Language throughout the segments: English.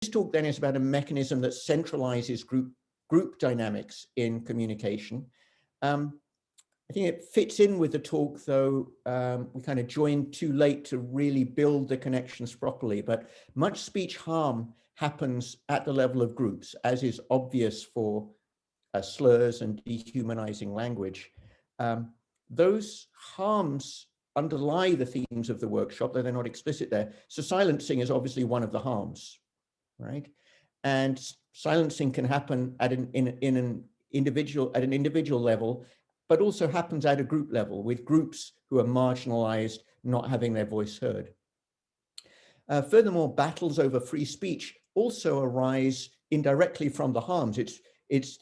talk then is about a mechanism that centralizes group dynamics in communication. I think it fits in with the talk, though we kind of joined too late to really build the connections properly, but much speech harm happens at the level of groups, as is obvious for slurs and dehumanizing language. Those harms underlie the themes of the workshop, though they're not explicit there. So silencing is obviously one of the harms, right? And silencing can happen at an individual level, but also happens at a group level, with groups who are marginalized not having their voice heard. Furthermore, battles over free speech also arise indirectly from the harms. It's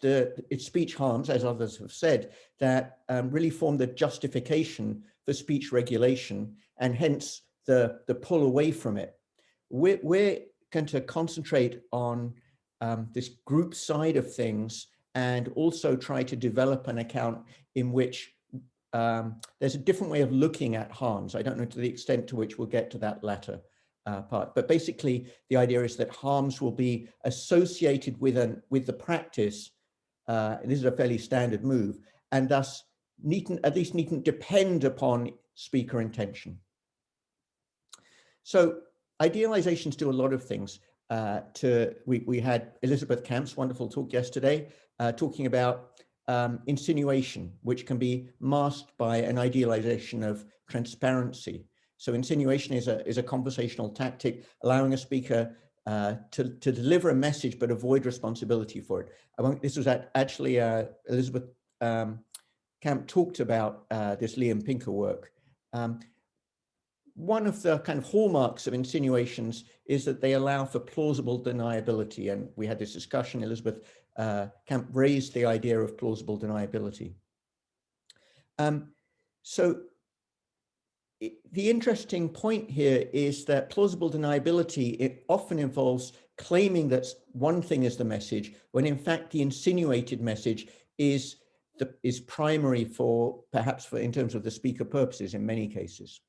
speech harms, as others have said, that really form the justification for speech regulation, and hence the pull away from it. We're going to concentrate on this group side of things, and also try to develop an account in which there's a different way of looking at harms. I don't know to the extent to which we'll get to that latter part, but basically the idea is that harms will be associated with the practice. And this is a fairly standard move, and thus needn't depend upon speaker intention. So idealizations do a lot of things. We had Elizabeth Camp's wonderful talk yesterday, talking about insinuation, which can be masked by an idealization of transparency. So insinuation is a conversational tactic, allowing a speaker to deliver a message but avoid responsibility for it. This was actually Elizabeth Camp talked about this Liam Pinker work. One of the kind of hallmarks of insinuations is that they allow for plausible deniability, and we had this discussion. Elizabeth Camp raised the idea of plausible deniability. So the interesting point here is that plausible deniability, it often involves claiming that one thing is the message, when in fact the insinuated message is primary perhaps in terms of the speaker purposes in many cases.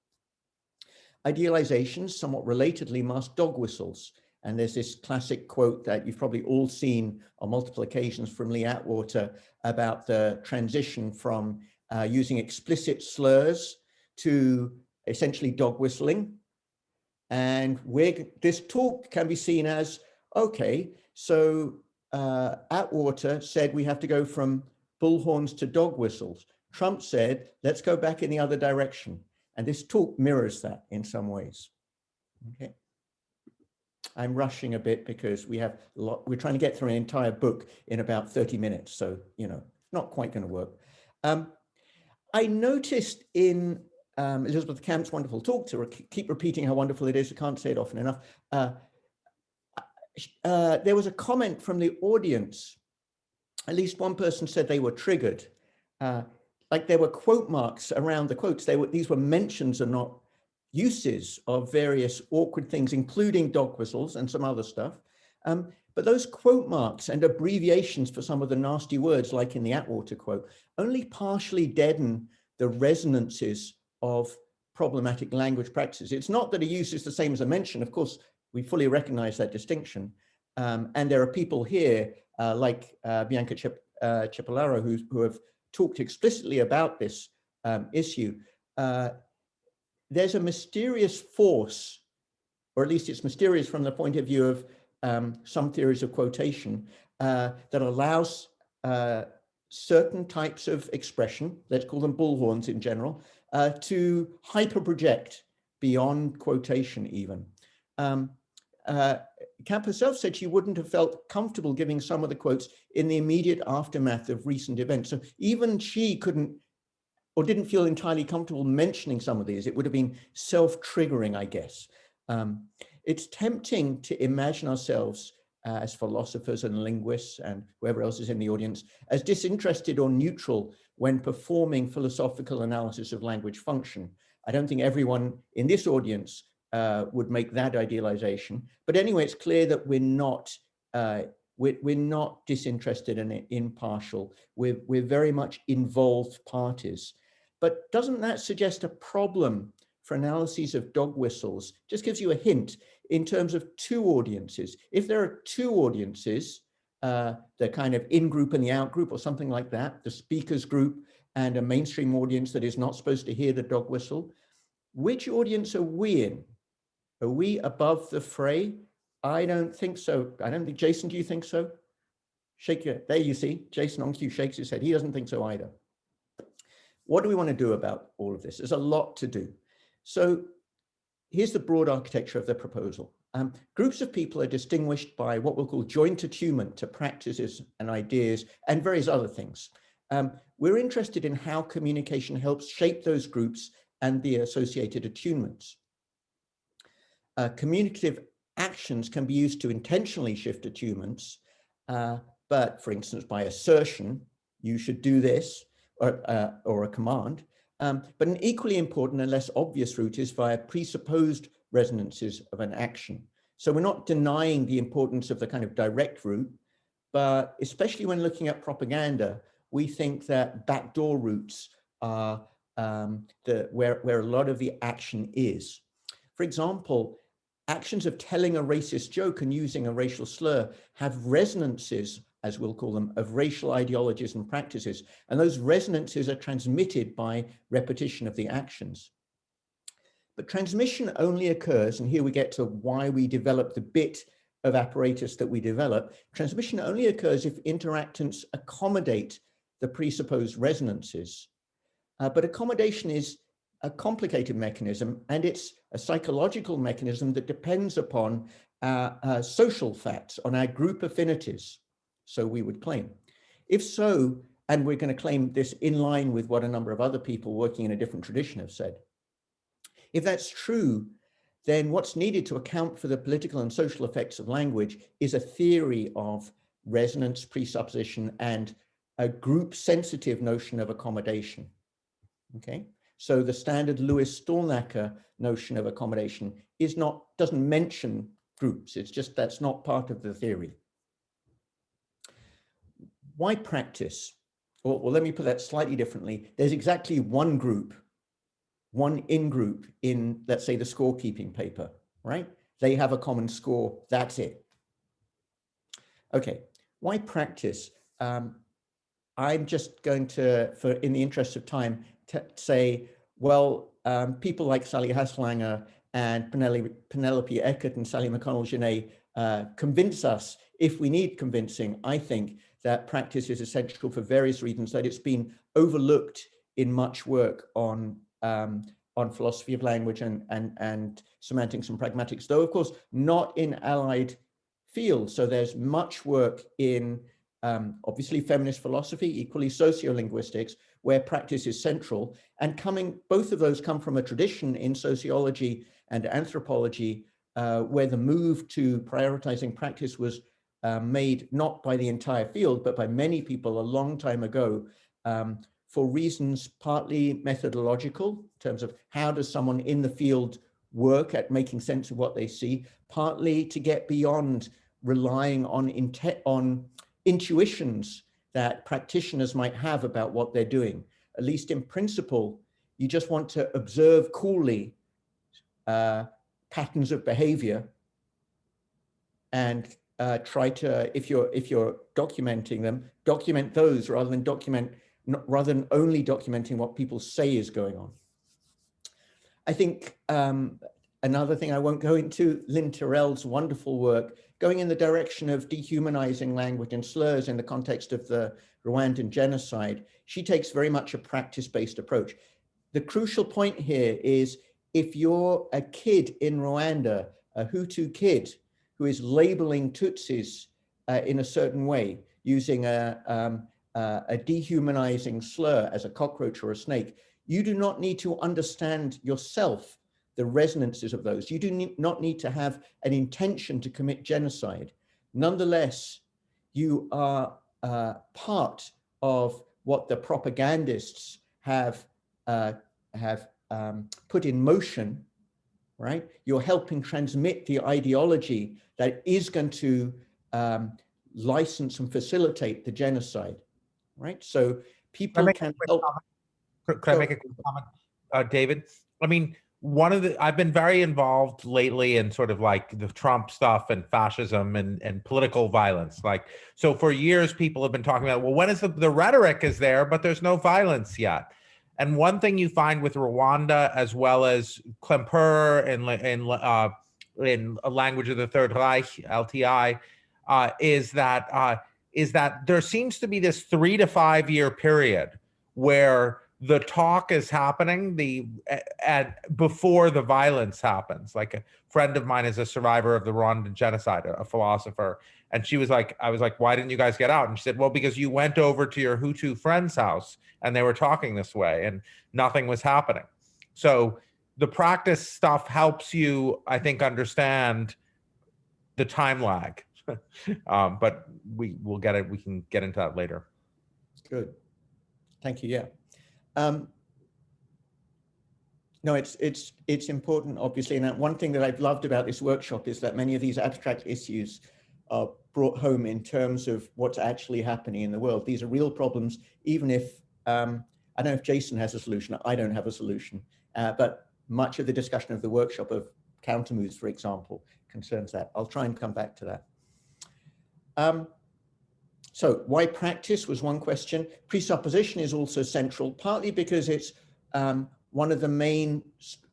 Idealizations, somewhat relatedly, mask dog whistles. And there's this classic quote that you've probably all seen on multiple occasions from Lee Atwater about the transition from using explicit slurs to essentially dog whistling. And this talk can be seen as, okay, so Atwater said we have to go from bullhorns to dog whistles. Trump said, let's go back in the other direction. And this talk mirrors that in some ways. Okay. I'm rushing a bit because we're trying to get through an entire book in about 30 minutes. So, not quite going to work. I noticed in Elizabeth Camp's wonderful talk, to keep repeating how wonderful it is, I can't say it often enough. There was a comment from the audience. At least one person said they were triggered. Like there were quote marks around the quotes. These were mentions and not uses of various awkward things, including dog whistles and some other stuff. But those quote marks and abbreviations for some of the nasty words, like in the Atwater quote, only partially deaden the resonances of problematic language practices. It's not that a use is the same as a mention. Of course, we fully recognize that distinction. And there are people here like Bianca Cipollaro who have talked explicitly about this issue. There's a mysterious force, or at least it's mysterious from the point of view of some theories of quotation, that allows certain types of expression, let's call them bullhorns in general, to hyperproject beyond quotation even. Camp herself said she wouldn't have felt comfortable giving some of the quotes in the immediate aftermath of recent events. So even she couldn't or didn't feel entirely comfortable mentioning some of these. It would have been self-triggering, I guess. It's tempting to imagine ourselves as philosophers and linguists and whoever else is in the audience as disinterested or neutral when performing philosophical analysis of language function. I don't think everyone in this audience would make that idealization. But anyway, it's clear that we're not disinterested and impartial. We're very much involved parties. But doesn't that suggest a problem for analyses of dog whistles? Just gives you a hint. in terms of two audiences. If there are two audiences, the kind of in-group and the out-group or something like that, the speakers group and a mainstream audience that is not supposed to hear the dog whistle, which audience are we in? Are we above the fray? I don't think so. I don't think, Jason, do you think so? Shake your, there you see, Jason on cue shakes his head. He doesn't think so either. What do we want to do about all of this? There's a lot to do. So here's the broad architecture of the proposal. Groups of people are distinguished by what we'll call joint attunement to practices and ideas and various other things. We're interested in how communication helps shape those groups and the associated attunements. Communicative actions can be used to intentionally shift attunements, but for instance, by assertion, you should do this, or a command. But an equally important and less obvious route is via presupposed resonances of an action. So we're not denying the importance of the kind of direct route, but especially when looking at propaganda, we think that backdoor routes are where a lot of the action is. For example, actions of telling a racist joke and using a racial slur have resonances, as we'll call them, of racial ideologies and practices. And those resonances are transmitted by repetition of the actions. But transmission only occurs, and here we get to why we develop the bit of apparatus that we develop. Transmission only occurs if interactants accommodate the presupposed resonances. But accommodation is a complicated mechanism, and it's a psychological mechanism that depends upon social facts, on our group affinities, so we would claim. If so, and we're going to claim this in line with what a number of other people working in a different tradition have said, if that's true, then what's needed to account for the political and social effects of language is a theory of resonance, presupposition, and a group-sensitive notion of accommodation, okay? So the standard Lewis Stornaker notion of accommodation doesn't mention groups. It's just that's not part of the theory. Why practice? Well, let me put that slightly differently. There's exactly one group, one in-group in, let's say, the scorekeeping paper, right? They have a common score, that's it. Okay, why practice? I'm just going to, in the interest of time, to say, well, people like Sally Haslanger and Penelope Eckert and Sally McConnell-Genet convince us, if we need convincing, I think that practice is essential for various reasons, that it's been overlooked in much work on philosophy of language and semantics and pragmatics, though of course not in allied fields. So there's much work in obviously feminist philosophy, equally sociolinguistics, where practice is central, and both of those come from a tradition in sociology and anthropology where the move to prioritizing practice was made not by the entire field, but by many people a long time ago, for reasons partly methodological, in terms of how does someone in the field work at making sense of what they see, partly to get beyond relying on intuitions that practitioners might have about what they're doing. At least in principle, you just want to observe coolly patterns of behavior and try to, if you're documenting them, document those rather than only documenting what people say is going on. I think another thing I won't go into, Lynn Terrell's wonderful work going in the direction of dehumanizing language and slurs in the context of the Rwandan genocide. She takes very much a practice-based approach. The crucial point here is if you're a kid in Rwanda, a Hutu kid who is labeling Tutsis in a certain way, using a dehumanizing slur as a cockroach or a snake, you do not need to understand yourself the resonances of those. You do not need to have an intention to commit genocide. Nonetheless, you are part of what the propagandists have put in motion, right? You're helping transmit the ideology that is going to license and facilitate the genocide, right? So people can help. Could I make a quick comment, David? I mean, I've been very involved lately in sort of like the Trump stuff and fascism and political violence. Like, so for years, people have been talking about, well, when is the rhetoric is there, but there's no violence yet. And one thing you find with Rwanda, as well as Klemperer in a language of the Third Reich, LTI, is that there seems to be this 3 to 5 year period where the talk is happening before the violence happens. Like a friend of mine is a survivor of the Rwandan genocide, a philosopher. And she was like, I was like, why didn't you guys get out? And she said, well, because you went over to your Hutu friend's house and they were talking this way and nothing was happening. So the practice stuff helps you, I think, understand the time lag. But we'll get it. We can get into that later. Good. Thank you. Yeah. No, it's important, obviously. And one thing that I've loved about this workshop is that many of these abstract issues are brought home in terms of what's actually happening in the world. These are real problems, even if, I don't know if Jason has a solution, I don't have a solution, but much of the discussion of the workshop of countermoves, for example, concerns that. I'll try and come back to that. So why practice was one question. Presupposition is also central, partly because it's one of the main,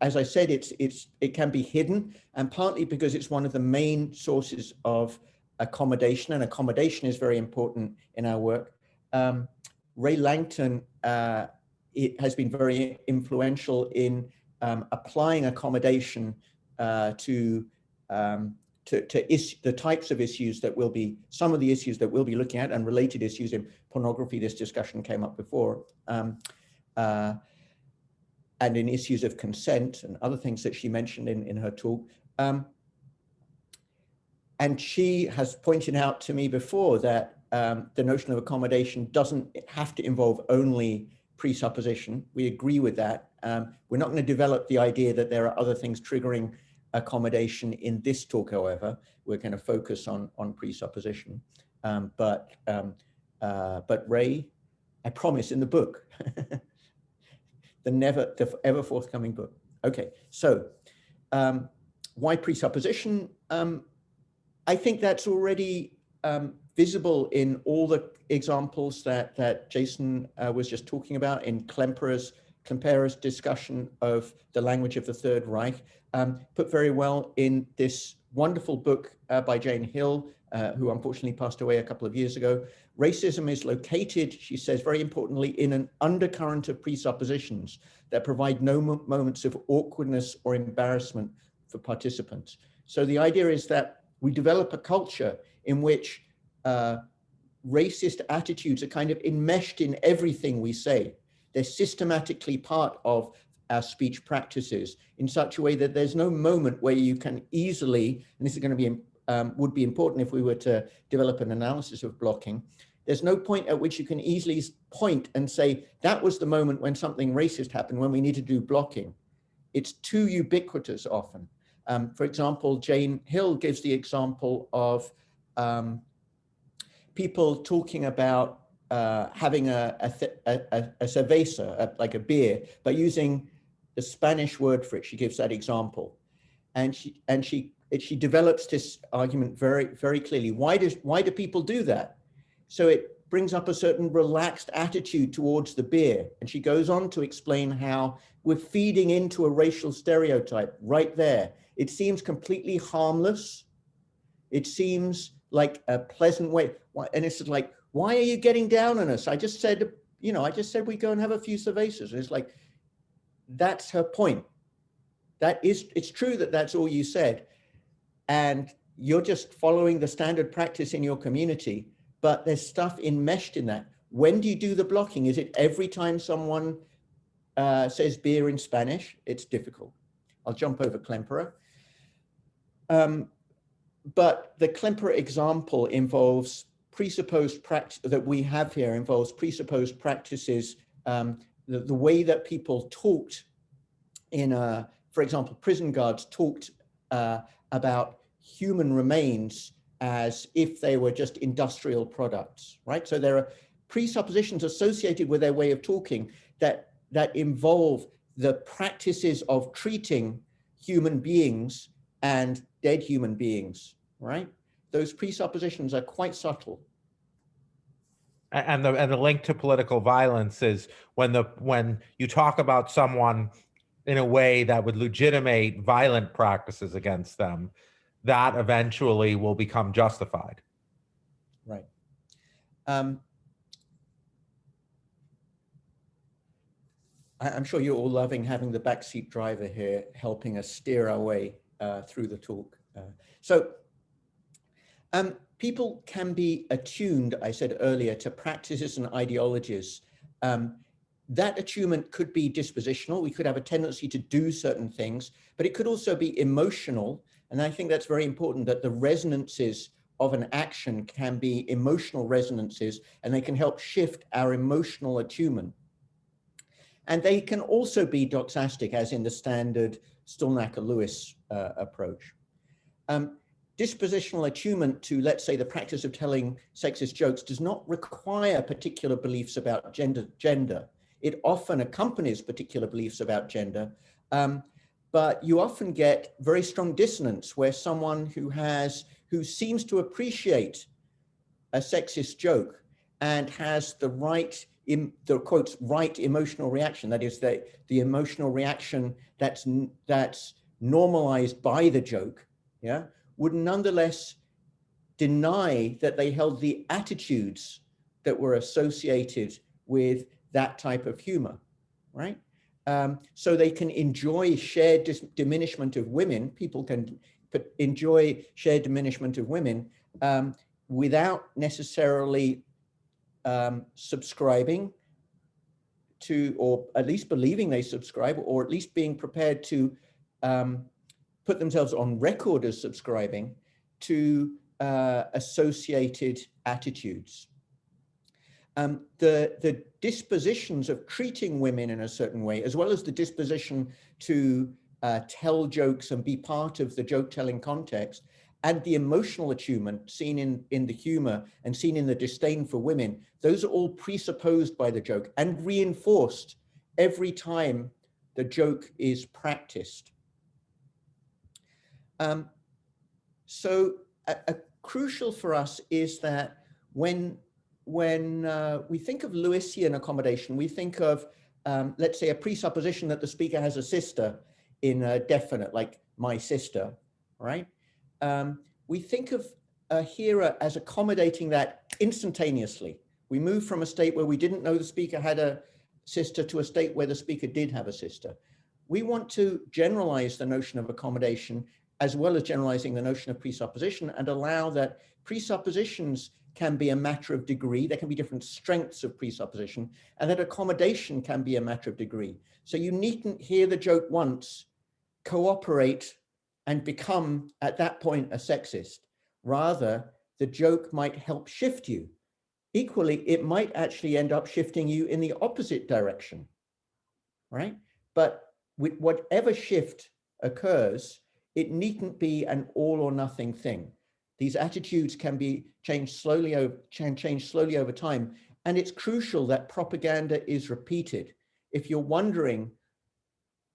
as I said, it can be hidden, and partly because it's one of the main sources of accommodation, and accommodation is very important in our work. Ray Langton has been very influential in applying accommodation to the types of issues that will be, some of the issues that we'll be looking at, and related issues in pornography. This discussion came up before, and in issues of consent and other things that she mentioned in her talk. And she has pointed out to me before that the notion of accommodation doesn't have to involve only presupposition. We agree with that. We're not going to develop the idea that there are other things triggering accommodation in this talk, however. We're going to focus on presupposition. But Ray, I promise, in the book, the ever forthcoming book. Okay, so why presupposition? I think that's already visible in all the examples that Jason was just talking about in Klemperer's discussion of the language of the Third Reich, put very well in this wonderful book by Jane Hill, who unfortunately passed away a couple of years ago. Racism is located, she says very importantly, in an undercurrent of presuppositions that provide no moments of awkwardness or embarrassment for participants. So the idea is that we develop a culture in which racist attitudes are kind of enmeshed in everything we say. They're systematically part of our speech practices in such a way that there's no moment where you can easily, and this is going to be would be important if we were to develop an analysis of blocking. There's no point at which you can easily point and say, that was the moment when something racist happened, when we need to do blocking. It's too ubiquitous often. For example, Jane Hill gives the example of people talking about having a cerveza, like a beer, but using the Spanish word for it. She gives that example. And she develops this argument very, very clearly. Why do people do that? So it brings up a certain relaxed attitude towards the beer. And she goes on to explain how we're feeding into a racial stereotype right there. It seems completely harmless. It seems like a pleasant way. And it's like, why are you getting down on us? I just said, we go and have a few cervezas. And it's like, that's her point. It's true that that's all you said. And you're just following the standard practice in your community, but there's stuff enmeshed in that. When do you do the blocking? Is it every time someone says beer in Spanish? It's difficult. I'll jump over Klemperer. But the Klemperer example involves presupposed practice that we have here involves presupposed practices. The way that people talked for example, prison guards talked about human remains as if they were just industrial products, right? So there are presuppositions associated with their way of talking that involve the practices of treating human beings and dead human beings, right? Those presuppositions are quite subtle. And the link to political violence is when you talk about someone in a way that would legitimate violent practices against them, that eventually will become justified. Right. I'm sure you're all loving having the backseat driver here, helping us steer our way through the talk. People can be attuned, I said earlier, to practices and ideologies. That attunement could be dispositional. We could have a tendency to do certain things, but it could also be emotional. And I think that's very important, that the resonances of an action can be emotional resonances, and they can help shift our emotional attunement. And they can also be doxastic, as in the standard Stornaker-Lewis approach. Dispositional attunement to, let's say, the practice of telling sexist jokes does not require particular beliefs about gender. It often accompanies particular beliefs about gender, but you often get very strong dissonance where someone who seems to appreciate a sexist joke and has the right, the quotes, right emotional reaction, that is the emotional reaction that's normalized by the joke, yeah, would nonetheless deny that they held the attitudes that were associated with that type of humor, right? So they can enjoy shared diminishment of women. People can enjoy shared diminishment of women without necessarily subscribing to, or at least believing they subscribe, or at least being prepared to put themselves on record as subscribing to associated attitudes. The dispositions of treating women in a certain way, as well as the disposition to tell jokes and be part of the joke-telling context, and the emotional attunement seen in the humor and seen in the disdain for women, those are all presupposed by the joke and reinforced every time the joke is practiced. So crucial for us is that when we think of Lewisian accommodation, we think of, let's say, a presupposition that the speaker has a sister in a definite, like my sister, right? We think of a hearer as accommodating that instantaneously. We move from a state where we didn't know the speaker had a sister to a state where the speaker did have a sister. We want to generalize the notion of accommodation as well as generalizing the notion of presupposition, and allow that presuppositions can be a matter of degree. There can be different strengths of presupposition, and that accommodation can be a matter of degree. So you needn't hear the joke once, cooperate, and become at that point a sexist. Rather, the joke might help shift you. Equally, it might actually end up shifting you in the opposite direction, right? But with whatever shift occurs, it needn't be an all or nothing thing. These attitudes can be changed slowly over time. And it's crucial that propaganda is repeated. If you're wondering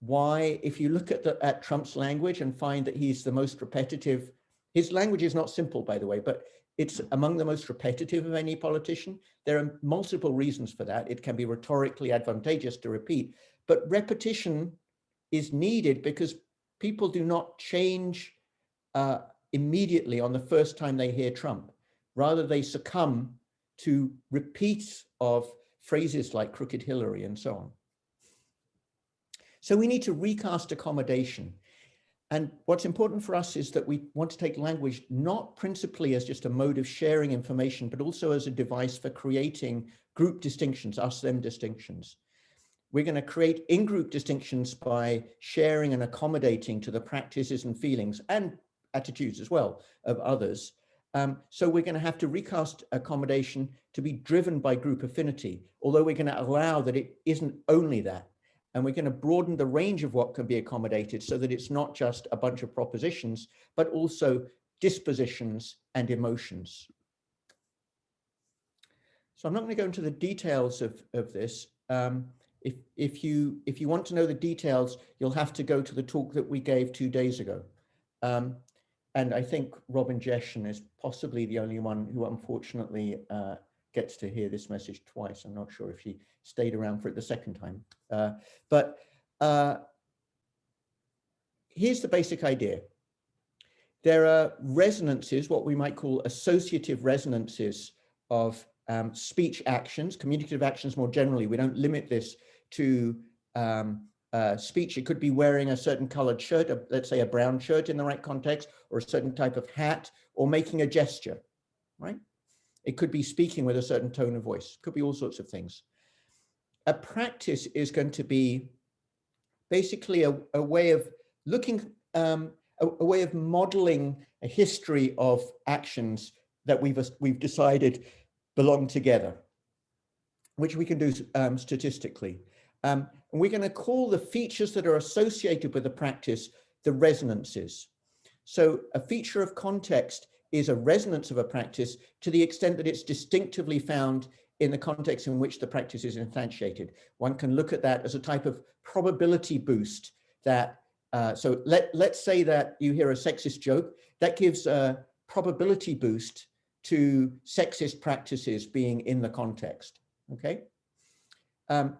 why, if you look at Trump's language and find that he's the most repetitive, his language is not simple, by the way, but it's among the most repetitive of any politician. There are multiple reasons for that. It can be rhetorically advantageous to repeat, but repetition is needed because people do not change immediately on the first time they hear Trump. Rather, they succumb to repeats of phrases like crooked Hillary and so on. So we need to recast accommodation. And what's important for us is that we want to take language not principally as just a mode of sharing information, but also as a device for creating group distinctions, us-them distinctions. We're going to create in-group distinctions by sharing and accommodating to the practices and feelings and attitudes as well of others. So we're going to have to recast accommodation to be driven by group affinity, although we're going to allow that it isn't only that. And we're going to broaden the range of what can be accommodated so that it's not just a bunch of propositions, but also dispositions and emotions. So I'm not going to go into the details of this. If you want to know the details, you'll have to go to the talk that we gave 2 days ago. And I think Robin Jeshen is possibly the only one who unfortunately gets to hear this message twice. I'm not sure if she stayed around for it the second time. But here's the basic idea. There are resonances, what we might call associative resonances of speech actions, communicative actions more generally. We don't limit this to speech. It could be wearing a certain colored shirt, let's say a brown shirt in the right context, or a certain type of hat, or making a gesture, right? It could be speaking with a certain tone of voice. It could be all sorts of things. A practice is going to be basically a way of looking, a way of modeling a history of actions that we've decided belong together, which we can do statistically. And we're going to call the features that are associated with the practice the resonances. So a feature of context is a resonance of a practice to the extent that it's distinctively found in the context in which the practice is instantiated. One can look at that as a type of probability boost that, so let's say that you hear a sexist joke, that gives a probability boost to sexist practices being in the context, okay?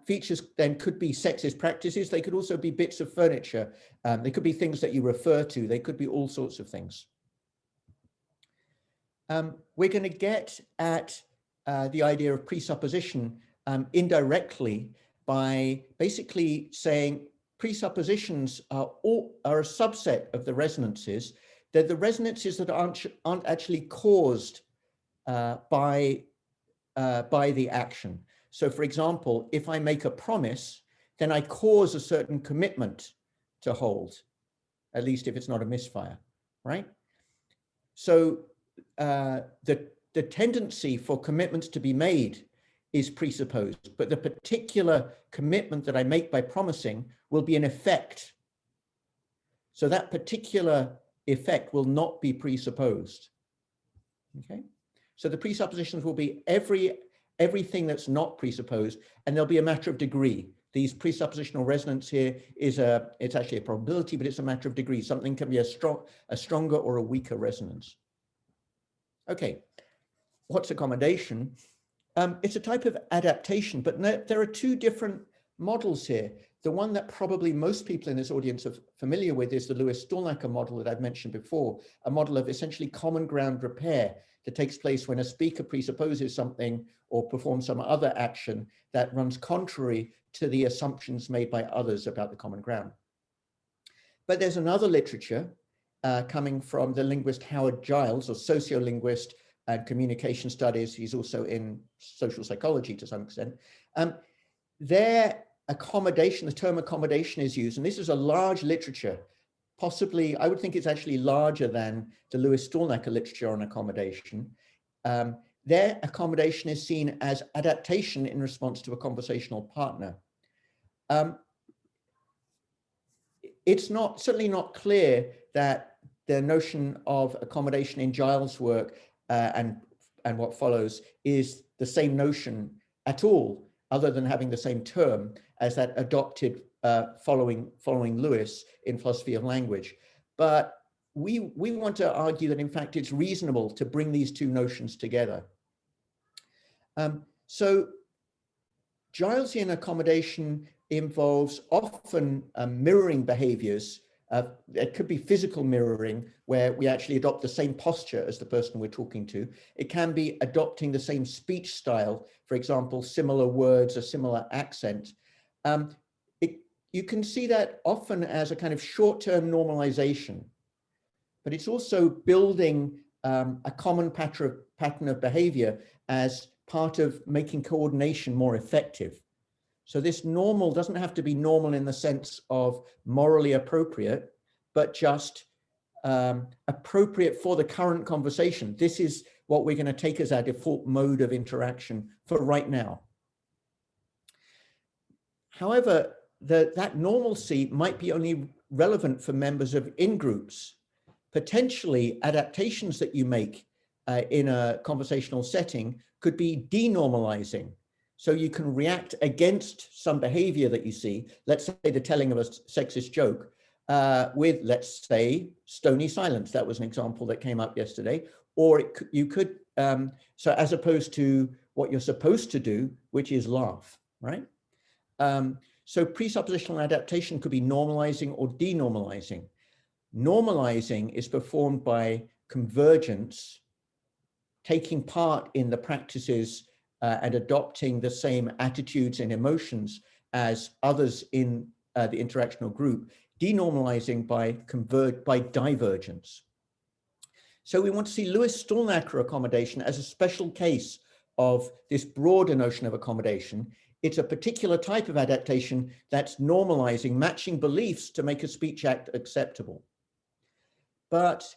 Features then could be sexist practices. They could also be bits of furniture. They could be things that you refer to. They could be all sorts of things. We're going to get at the idea of presupposition indirectly by basically saying presuppositions are a subset of the resonances. They're the resonances that aren't actually caused by the action. So for example, if I make a promise, then I cause a certain commitment to hold, at least if it's not a misfire, right? So the tendency for commitments to be made is presupposed, but the particular commitment that I make by promising will be an effect. So that particular effect will not be presupposed, okay? So the presuppositions will be everything that's not presupposed, and there'll be a matter of degree. These presuppositional resonance here is it's actually a probability, but it's a matter of degree. Something can be a stronger or a weaker resonance. Okay, what's accommodation? It's a type of adaptation, but there are two different models here. The one that probably most people in this audience are familiar with is the Lewis-Stornaker model that I've mentioned before, a model of essentially common ground repair that takes place when a speaker presupposes something or performs some other action that runs contrary to the assumptions made by others about the common ground. But there's another literature coming from the linguist Howard Giles, or sociolinguist and communication studies. He's also in social psychology to some extent. Their accommodation, the term accommodation is used, and this is a large literature. Possibly, I would think it's actually larger than the Lewis-Stornaker literature on accommodation. Their accommodation is seen as adaptation in response to a conversational partner. It's certainly not clear that the notion of accommodation in Giles' work and what follows is the same notion at all, other than having the same term as that adopted following Lewis in philosophy of language. But we want to argue that in fact it's reasonable to bring these two notions together. So Gilesian accommodation involves often mirroring behaviors. It could be physical mirroring, where we actually adopt the same posture as the person we're talking to. It can be adopting the same speech style, for example, similar words, a similar accent. You can see that often as a kind of short-term normalization, but it's also building a common pattern of behavior as part of making coordination more effective. So this normal doesn't have to be normal in the sense of morally appropriate, but just appropriate for the current conversation. This is what we're going to take as our default mode of interaction for right now. However, that normalcy might be only relevant for members of in-groups. Potentially, adaptations that you make in a conversational setting could be denormalizing. So you can react against some behavior that you see, let's say the telling of a sexist joke, with, let's say, stony silence. That was an example that came up yesterday. Or you could, so as opposed to what you're supposed to do, which is laugh, right? So presuppositional adaptation could be normalizing or denormalizing. Normalizing is performed by convergence, taking part in the practices and adopting the same attitudes and emotions as others in the interactional group, denormalizing by divergence. So we want to see Lewis-Stornaker accommodation as a special case of this broader notion of accommodation. It's a particular type of adaptation that's normalizing, matching beliefs to make a speech act acceptable. But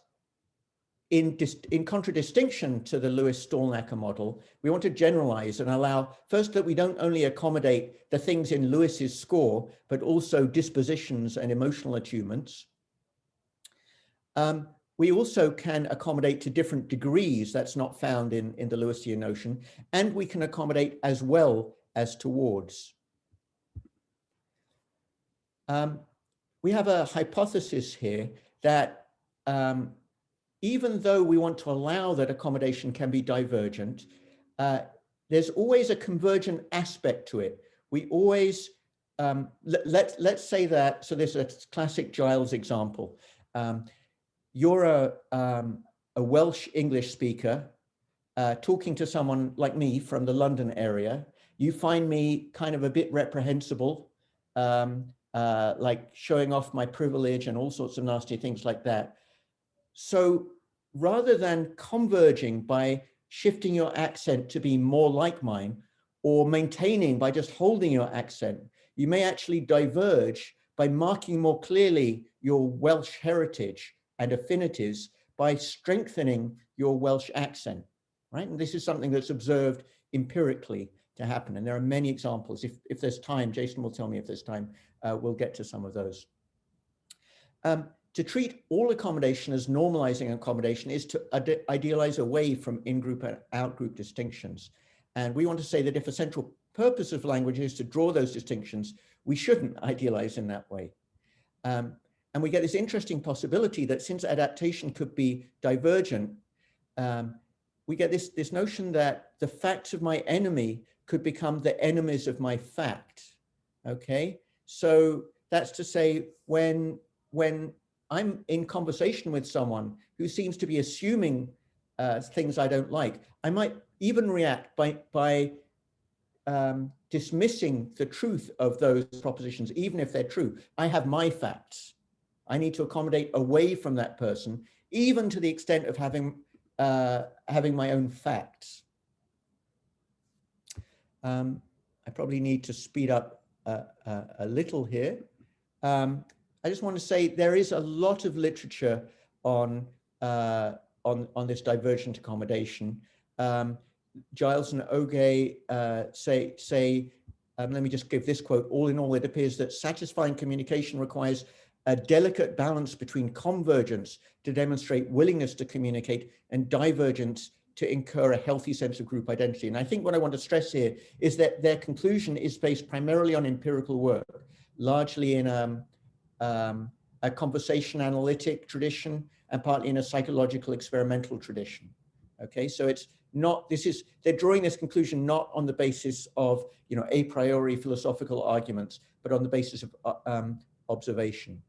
in contradistinction to the Lewis-Stornaker model, we want to generalize and allow first that we don't only accommodate the things in Lewis's score, but also dispositions and emotional attunements. We also can accommodate to different degrees. That's not found in the Lewisian notion, and we can accommodate as well as towards. We have a hypothesis here that even though we want to allow that accommodation can be divergent, there's always a convergent aspect to it. We always, let's say that, so there's a classic Giles example. You're a Welsh English speaker talking to someone like me from the London area. You find me kind of a bit reprehensible, like showing off my privilege and all sorts of nasty things like that. So rather than converging by shifting your accent to be more like mine, or maintaining by just holding your accent, you may actually diverge by marking more clearly your Welsh heritage and affinities by strengthening your Welsh accent, right? And this is something that's observed empirically to happen. And there are many examples. If there's time, Jason will tell me if there's time, we'll get to some of those. To treat all accommodation as normalizing accommodation is to idealize away from in-group and out-group distinctions. And we want to say that if a central purpose of language is to draw those distinctions, we shouldn't idealize in that way. And we get this interesting possibility that since adaptation could be divergent, we get this notion that the facts of my enemy could become the enemies of my fact, okay? So that's to say, when I'm in conversation with someone who seems to be assuming things I don't like, I might even react by dismissing the truth of those propositions, even if they're true. I have my facts. I need to accommodate away from that person, even to the extent of having my own facts. I probably need to speed up a little here. I just want to say there is a lot of literature on this divergent accommodation. Giles and Oge say, let me just give this quote: all in all, it appears that satisfying communication requires a delicate balance between convergence to demonstrate willingness to communicate and divergence to incur a healthy sense of group identity. And I think what I want to stress here is that their conclusion is based primarily on empirical work, largely in a conversation analytic tradition and partly in a psychological experimental tradition. Okay, so it's not, they're drawing this conclusion not on the basis of, a priori philosophical arguments, but on the basis of observation.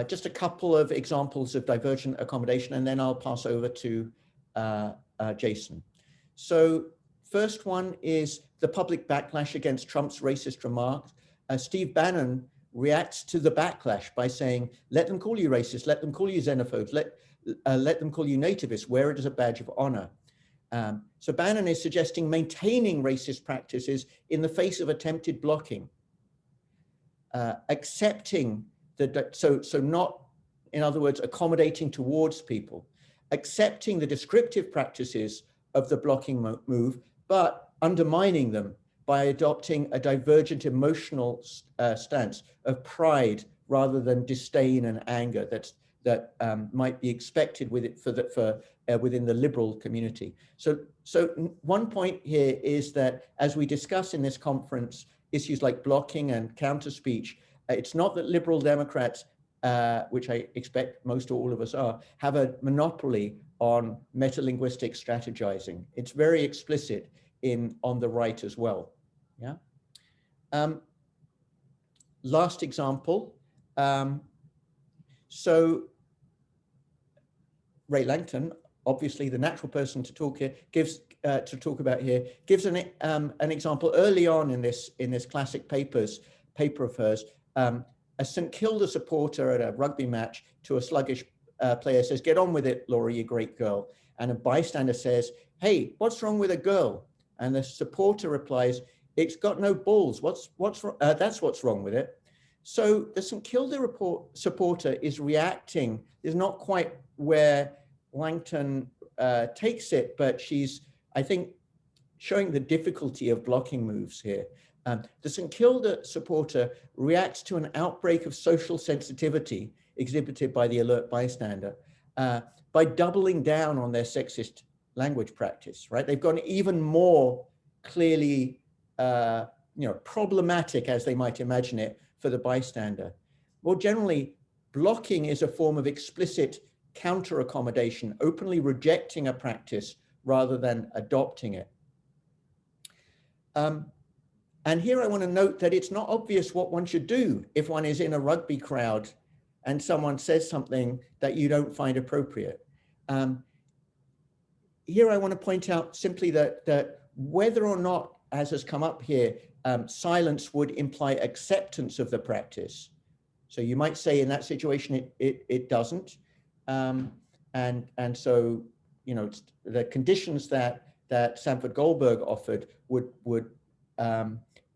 Just a couple of examples of divergent accommodation, and then I'll pass over to Jason. So first one is the public backlash against Trump's racist remarks. Steve Bannon reacts to the backlash by saying, let them call you racist, let them call you xenophobes, let them call you nativist, wear it as a badge of honor. So Bannon is suggesting maintaining racist practices in the face of attempted blocking, accepting so not, in other words, accommodating towards people, accepting the descriptive practices of the blocking move, but undermining them by adopting a divergent emotional stance of pride rather than disdain and anger that might be expected with it within the liberal community. So one point here is that as we discuss in this conference, issues like blocking and counter speech, it's not that liberal Democrats, which I expect most or all of us are, have a monopoly on metalinguistic strategizing. It's very explicit on the right as well. Yeah. Last example. So Ray Langton, obviously the natural person to talk here, gives an example early on in this classic paper of hers. A St Kilda supporter at a rugby match to a sluggish player says, "Get on with it, Laura, you great girl." And a bystander says, "Hey, what's wrong with a girl?" And the supporter replies, "It's got no balls. That's what's wrong with it." So the St Kilda supporter is reacting, is not quite where Langton takes it, but she's, I think, showing the difficulty of blocking moves here. The St Kilda supporter reacts to an outbreak of social sensitivity exhibited by the alert bystander by doubling down on their sexist language practice, right? They've gone even more clearly, problematic, as they might imagine it, for the bystander. More generally, blocking is a form of explicit counter accommodation, openly rejecting a practice rather than adopting it. And here I want to note that it's not obvious what one should do if one is in a rugby crowd and someone says something that you don't find appropriate. Here I want to point out simply that whether or not, as has come up here, silence would imply acceptance of the practice. So you might say in that situation, it doesn't. And so, the conditions that Sanford Goldberg offered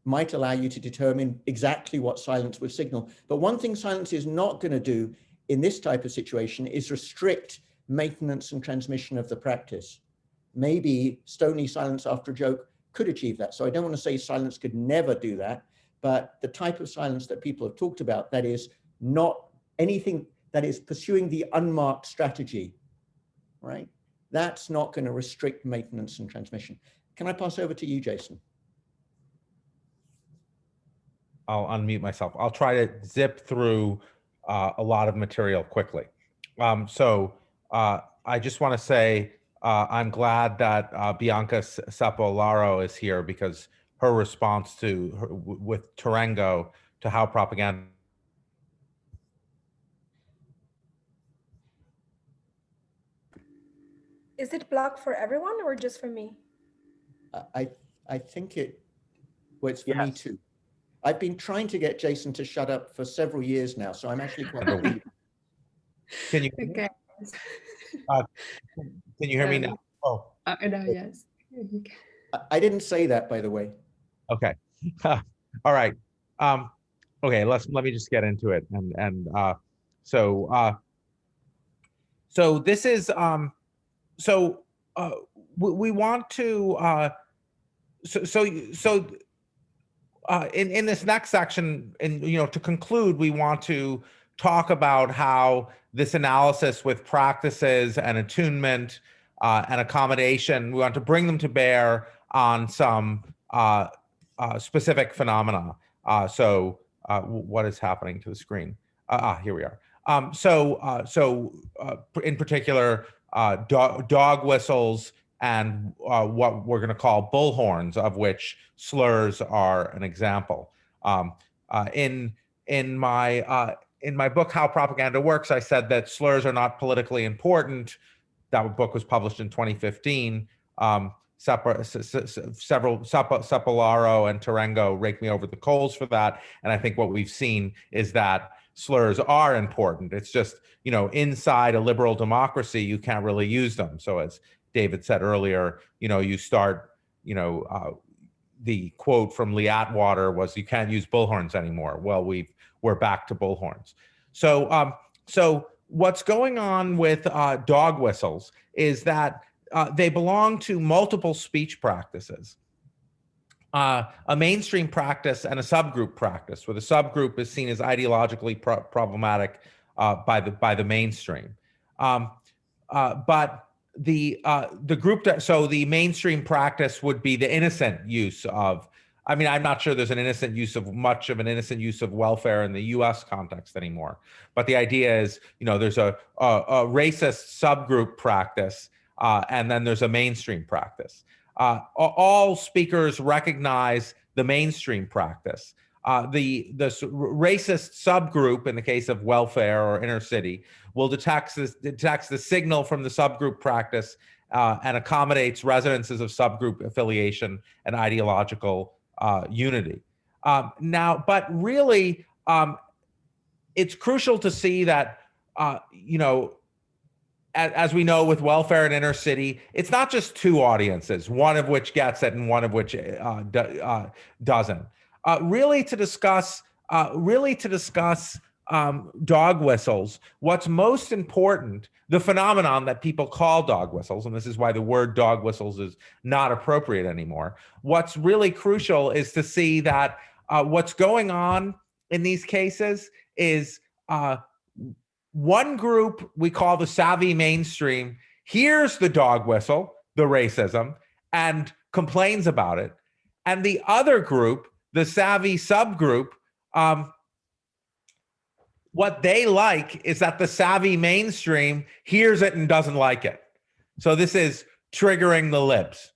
might allow you to determine exactly what silence would signal. But one thing silence is not going to do in this type of situation is restrict maintenance and transmission of the practice. Maybe stony silence after a joke could achieve that. So I don't want to say silence could never do that, but the type of silence that people have talked about, that is not anything that is pursuing the unmarked strategy, right? That's not going to restrict maintenance and transmission. Can I pass over to you, Jason? I'll unmute myself. I'll try to zip through a lot of material quickly. I just want to say I'm glad that Bianca Sapolaro is here, because her response with Tarango to how propaganda. Is it blocked for everyone or just for me? I think it's for me too. I've been trying to get Jason to shut up for several years now, so I'm actually quite relieved. Can you? Okay. Can you hear me now? Oh, no, yes. I didn't say that, by the way. Okay. All right. Okay. Let me just get into it. So this is we want to in this next section, and to conclude, we want to talk about how this analysis with practices and attunement and accommodation, we want to bring them to bear on some specific phenomena. What is happening to the screen? Here we are. In particular, dog whistles and what we're going to call bullhorns, of which slurs are an example. In my book, How Propaganda Works, I said that slurs are not politically important. That book was published in 2015. Sapolaro and Tarango rake me over the coals for that. And I think what we've seen is that slurs are important. It's just, inside a liberal democracy, you can't really use them. So as David said earlier, you start, the quote from Lee Atwater was, "You can't use bullhorns anymore." Well, we're back to bullhorns. So what's going on with dog whistles is that they belong to multiple speech practices. A mainstream practice and a subgroup practice, where the subgroup is seen as ideologically problematic by the mainstream. But the group that, so the mainstream practice would be the innocent use of, I mean, I'm not sure there's much of an innocent use of welfare in the US context anymore. But the idea is, there's a racist subgroup practice, and then there's a mainstream practice. All speakers recognize the mainstream practice. The racist subgroup, in the case of welfare or inner city, will detects the signal from the subgroup practice and accommodates residences of subgroup affiliation and ideological unity. But really, it's crucial to see that, as we know with welfare and inner city, it's not just two audiences, one of which gets it and one of which doesn't. Really to discuss dog whistles, what's most important, the phenomenon that people call dog whistles, and this is why the word dog whistles is not appropriate anymore. What's really crucial is to see that what's going on in these cases is one group we call the savvy mainstream hears the dog whistle, the racism, and complains about it. And the other group, the savvy subgroup, what they like is that the savvy mainstream hears it and doesn't like it. So this is triggering the libs,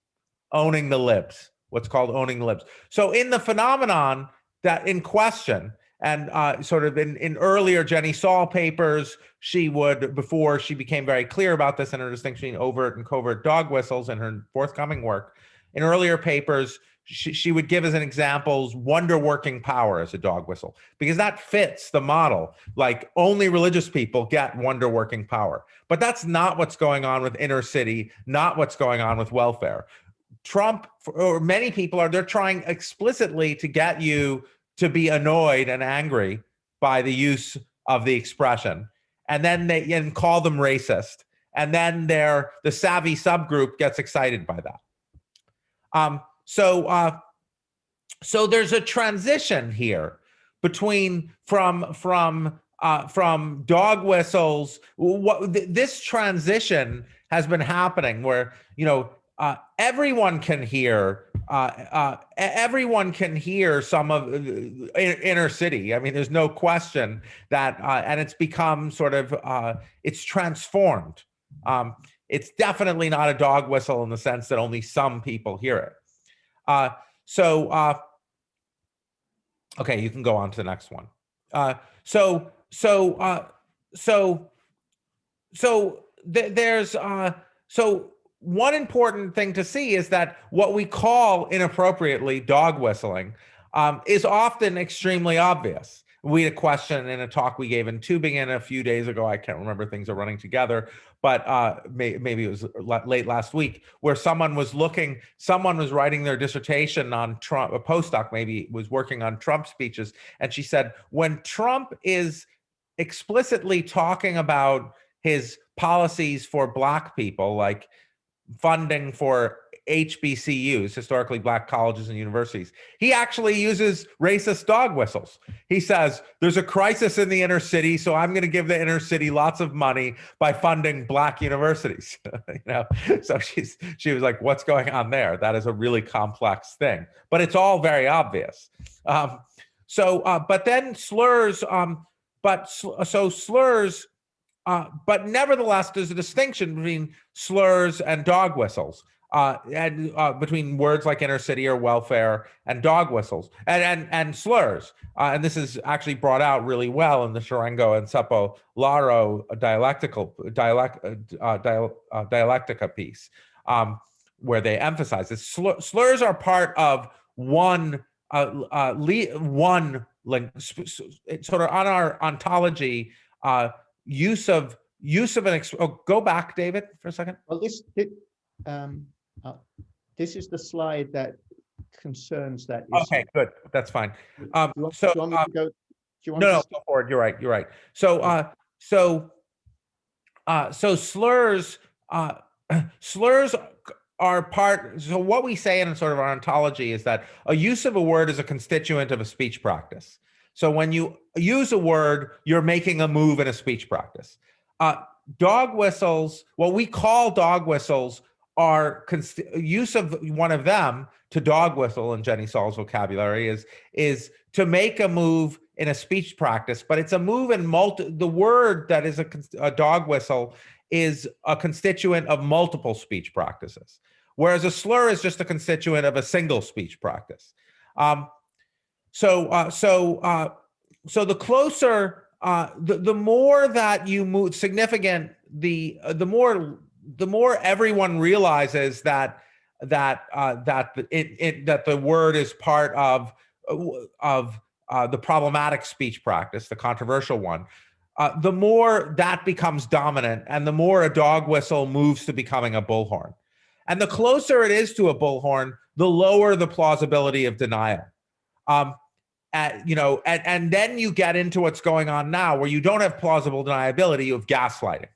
owning the libs, what's called owning the libs. So in the phenomenon that in question, and sort of in earlier Jenny Saul papers, she would, before she became very clear about this and her distinction between overt and covert dog whistles in her forthcoming work, in earlier papers, she would give as an example wonder-working power as a dog whistle, because that fits the model. Like only religious people get wonder-working power. But that's not what's going on with inner city, not what's going on with welfare. Trump, or many people they're trying explicitly to get you to be annoyed and angry by the use of the expression. And then they call them racist. And then the savvy subgroup gets excited by that. So there's a transition here between from dog whistles. This transition has been happening where everyone can hear some of inner city. I mean, there's no question that, and it's become sort of it's transformed. It's definitely not a dog whistle in the sense that only some people hear it. Okay, you can go on to the next one. So one important thing to see is that what we call inappropriately dog whistling is often extremely obvious. We had a question in a talk we gave in Tübingen a few days ago. I can't remember, things are running together, but maybe it was late last week, where someone was writing their dissertation on Trump, a postdoc maybe was working on Trump speeches. And she said, when Trump is explicitly talking about his policies for Black people, like funding for HBCUs, historically Black colleges and universities, he actually uses racist dog whistles. He says, there's a crisis in the inner city, so I'm going to give the inner city lots of money by funding Black universities. So she was like, what's going on there? That is a really complex thing, but it's all very obvious. But then slurs, slurs, but nevertheless, there's a distinction between slurs and dog whistles, and between words like inner city or welfare and dog whistles and slurs. And this is actually brought out really well in the Sharango and Sepolaro dialectica piece, where they emphasize this. Slurs are part of one sort of on our ontology. Use of an go back, David, for a second. Well, this is the slide that concerns that issue. Okay, good, that's fine. Do you want me to go? No, go forward. You're right. So slurs are part. So what we say in sort of our ontology is that a use of a word is a constituent of a speech practice. So when you use a word, you're making a move in a speech practice. Dog whistles, what we call dog whistles, are use of one of them to dog whistle in Jenny Saul's vocabulary is to make a move in a speech practice, but it's a move in the word that is a dog whistle is a constituent of multiple speech practices, whereas a slur is just a constituent of a single speech practice. So the closer, the more that you move significant, the more everyone realizes that the word is part of the problematic speech practice, the controversial one, the more that becomes dominant, and the more a dog whistle moves to becoming a bullhorn. And the closer it is to a bullhorn, the lower the plausibility of denial. And then you get into what's going on now, where you don't have plausible deniability, you have gaslighting.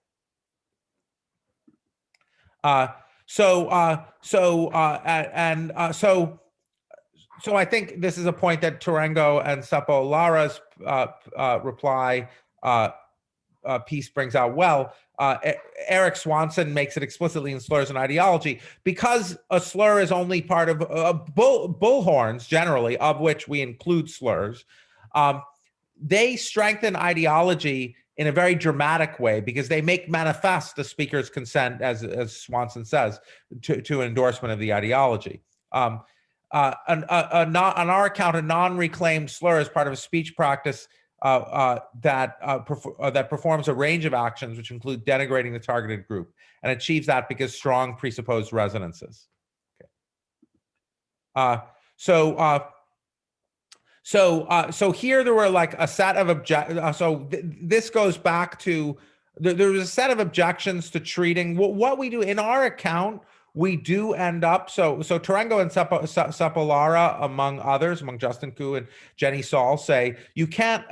So I think this is a point that Turango and Sepolara's reply piece brings out well. Eric Swanson makes it explicitly in Slurs and Ideology, because a slur is only part of bullhorns, generally, of which we include slurs. They strengthen ideology in a very dramatic way, because they make manifest the speaker's consent, as Swanson says, to endorsement of the ideology. On our account, a non-reclaimed slur is part of a speech practice that performs a range of actions, which include denigrating the targeted group, and achieves that because strong presupposed resonances. Okay. So here there were like a set of this goes back to there was a set of objections to treating what we do in our account. We do end up, so Turango and Sepolara, among others, among Justin Koo and Jenny Saul, say you can't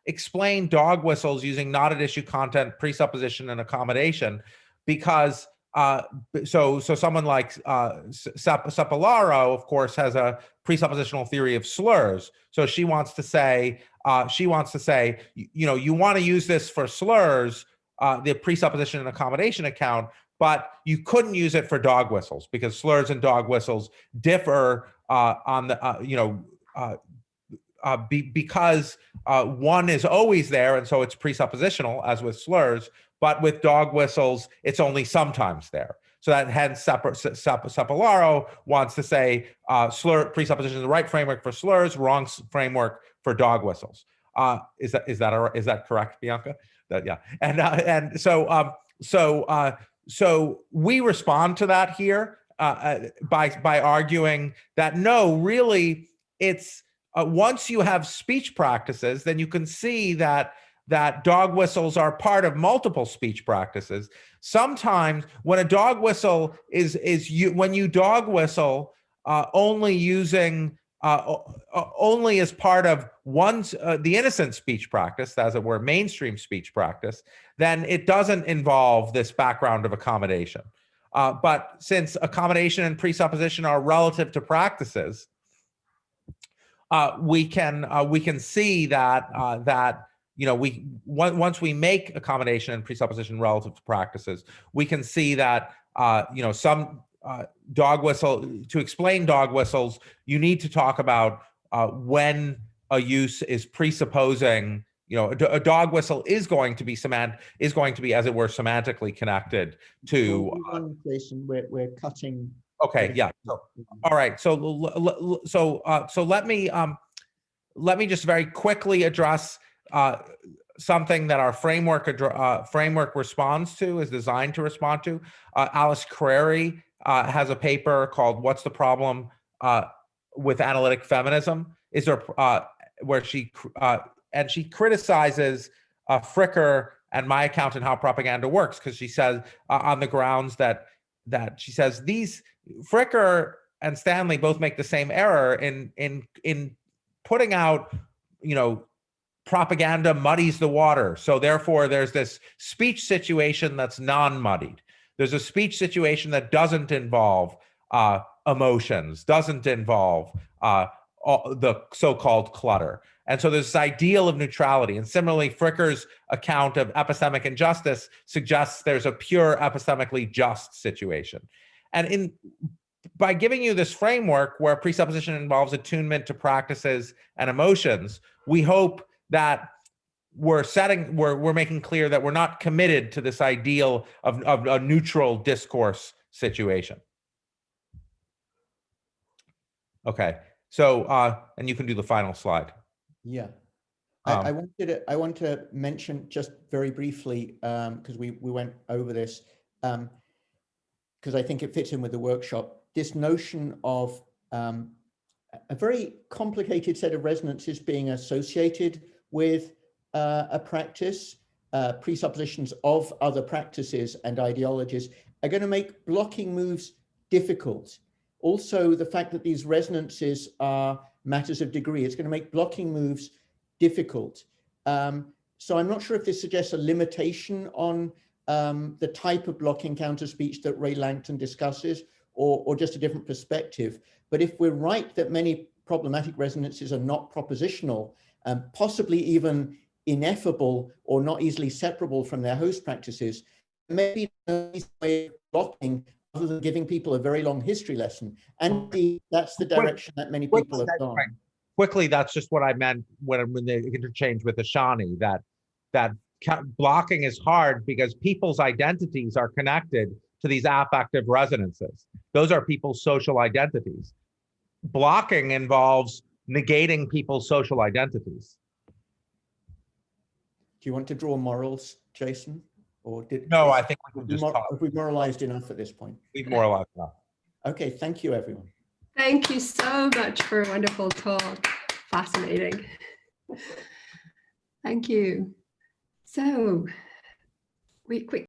explain dog whistles using not at issue content, presupposition, and accommodation, because so someone like Sepolara, of course, has a presuppositional theory of slurs. So she wants to say, you want to use this for slurs, the presupposition and accommodation account, but you couldn't use it for dog whistles, because slurs and dog whistles differ on the, because one is always there, and so it's presuppositional, as with slurs, but with dog whistles, it's only sometimes there. So that hence Sepolaro wants to say slur presupposition is the right framework for slurs, wrong framework for dog whistles. Is that correct, Bianca? Yeah. And so we respond to that here by arguing that no, really, it's once you have speech practices, then you can see that dog whistles are part of multiple speech practices. Sometimes when a dog whistle when you dog whistle only using only as part of the innocent speech practice, as it were, mainstream speech practice, then it doesn't involve this background of accommodation. But since accommodation and presupposition are relative to practices, we can see that once we make accommodation and presupposition relative to practices, we can see that some dog whistle, to explain dog whistles, you need to talk about when a use is presupposing, a dog whistle is going to be as it were semantically connected to Jason, we're cutting. Okay, yeah. All right. So let me just very quickly address something that our framework responds to, is designed to respond to. Alice Crary has a paper called "What's the Problem with Analytic Feminism?" Where she criticizes Fricker and my account and how propaganda works, because she says on the grounds that she says these Fricker and Stanley both make the same error in putting out, propaganda muddies the water. So therefore, there's this speech situation that's non-muddied. There's a speech situation that doesn't involve emotions, doesn't involve the so-called clutter. And so there's this ideal of neutrality. And similarly, Fricker's account of epistemic injustice suggests there's a pure epistemically just situation. And by giving you this framework where presupposition involves attunement to practices and emotions, we hope that we're making clear that we're not committed to this ideal of a neutral discourse situation. Okay, so and you can do the final slide. Yeah, I want to mention just very briefly, because we went over this, because I think it fits in with the workshop, this notion of a very complicated set of resonances being associated with a practice, presuppositions of other practices and ideologies are going to make blocking moves difficult. Also, the fact that these resonances are matters of degree, it's going to make blocking moves difficult. So I'm not sure if this suggests a limitation on the type of blocking counter speech that Ray Langton discusses, or just a different perspective. But if we're right that many problematic resonances are not propositional, possibly even ineffable or not easily separable from their host practices, maybe no easy way of blocking other than giving people a very long history lesson. And that's the direction that many people have gone. Right. Quickly, that's just what I meant when they interchange with Ashani, that blocking is hard because people's identities are connected to these affective resonances. Those are people's social identities. Blocking involves negating people's social identities. Do you want to draw morals, Jason? Or No, I think we can just talk. Have we moralized enough at this point? We've moralized enough. Okay, thank you, everyone. Thank you so much for a wonderful talk. Fascinating. Thank you. So we quick.